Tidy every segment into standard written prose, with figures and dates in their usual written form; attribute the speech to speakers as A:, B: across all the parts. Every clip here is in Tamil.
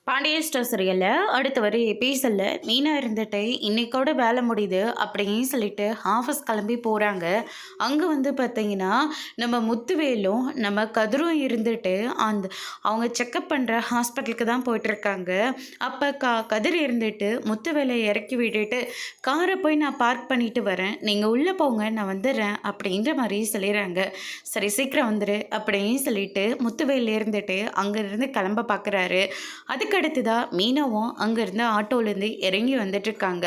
A: பாண்டியன் ஸ்டோர் சீரியலில் அடுத்து வர எபிசோடில் மீனா இருந்துட்டு இன்னைக்கோட வேலை முடியுது அப்படின்னு சொல்லிட்டு ஆஃபீஸ் கிளம்பி போகிறாங்க. அங்கே வந்து பார்த்தீங்கன்னா நம்ம முத்துவேலும் நம்ம கதிரும் இருந்துட்டு அவங்க செக்கப் பண்ணுற ஹாஸ்பிட்டலுக்கு தான் போயிட்டுருக்காங்க. அப்போ கதிர் இருந்துட்டு முத்துவேலை இறக்கி விட்டுட்டு காரை போய் நான் பார்க் பண்ணிட்டு வரேன், நீங்கள் உள்ளே போங்க, நான் வந்துடுறேன் அப்படின்ற மாதிரி சொல்லிடுறாங்க. சரி சீக்கிரம் வந்துடு அப்படின்னு சொல்லிட்டு முத்துவேல் இருந்துட்டு அங்கேருந்து கிளம்ப பார்க்குறாரு. அதுக்கடுத்துதான் மீனாவும் அங்கேருந்து ஆட்டோலேருந்து இறங்கி வந்துட்டுருக்காங்க.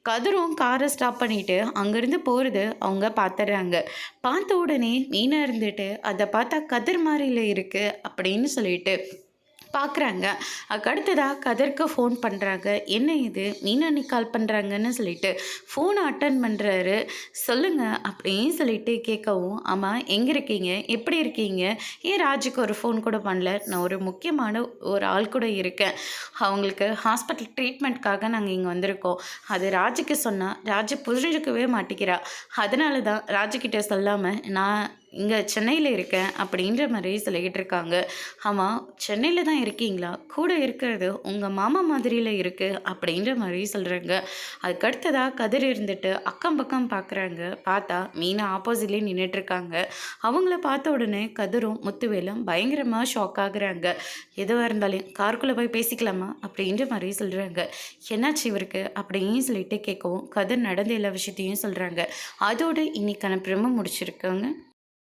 A: கதிரும் காரை ஸ்டாப் பண்ணிவிட்டு அங்கேருந்து போகிறது அவங்க பார்த்துடுறாங்க. பார்த்த உடனே மீனா இருந்துட்டு அதை பார்த்தா கதிர் மாதிரில இருக்குது அப்படின்னு சொல்லிட்டு பார்க்குறாங்க. அதுக்கடுத்ததாக கதிர்க்கு ஃபோன் பண்ணுறாங்க. என்ன இது மீனா நீ கால் பண்ணுறாங்கன்னு சொல்லிட்டு ஃபோனை அட்டன் பண்ணுறாரு. சொல்லுங்கள் அப்படின்னு சொல்லிட்டு கேட்கவும், ஆமாம் எங்கே இருக்கீங்க, எப்படி இருக்கீங்க, ஏன் ராஜுக்கு ஒரு ஃபோன் கூட பண்ணல, நான் ஒரு முக்கியமான ஒரு ஆள் கூட இருக்கேன், அவங்களுக்கு ஹாஸ்பிட்டல் ட்ரீட்மெண்ட்காக நாங்கள் இங்கே வந்திருக்கோம், அது ராஜுக்கு சொன்னால் ராஜு புரிஞ்சுக்கவே மாட்டேங்கிறா, அதனால தான் ராஜுக்கிட்ட சொல்லாமல் நான் இங்கே சென்னையில் இருக்கேன் அப்படின்ற மாதிரி சொல்லிக்கிட்டு இருக்காங்க. ஆமாம் சென்னையில் தான் இருக்கீங்களா, கூட இருக்கிறது உங்கள் மாமா மாதிரியில் இருக்குது அப்படின்ற மாதிரி சொல்கிறாங்க. அதுக்கடுத்ததாக கதிர் இருந்துட்டு அக்கம் பக்கம் பார்க்குறாங்க. பார்த்தா மீனா ஆப்போசிட்லேயே நின்றுட்டுருக்காங்க. அவங்கள பார்த்த உடனே கதிரும் முத்துவேலும் பயங்கரமாக ஷாக் ஆகுறாங்க. எதுவாக இருந்தாலும் காருக்குள்ளே போய் பேசிக்கலாமா அப்படின்ற மாதிரி சொல்கிறாங்க. என்னாச்சு இவருக்கு அப்படின்னு சொல்லிட்டு கேட்கவும் கதிர் நடந்த எல்லா விஷயத்தையும் சொல்கிறாங்க. அதோடு இன்னைக்கான பிரம முடிச்சிருக்காங்க.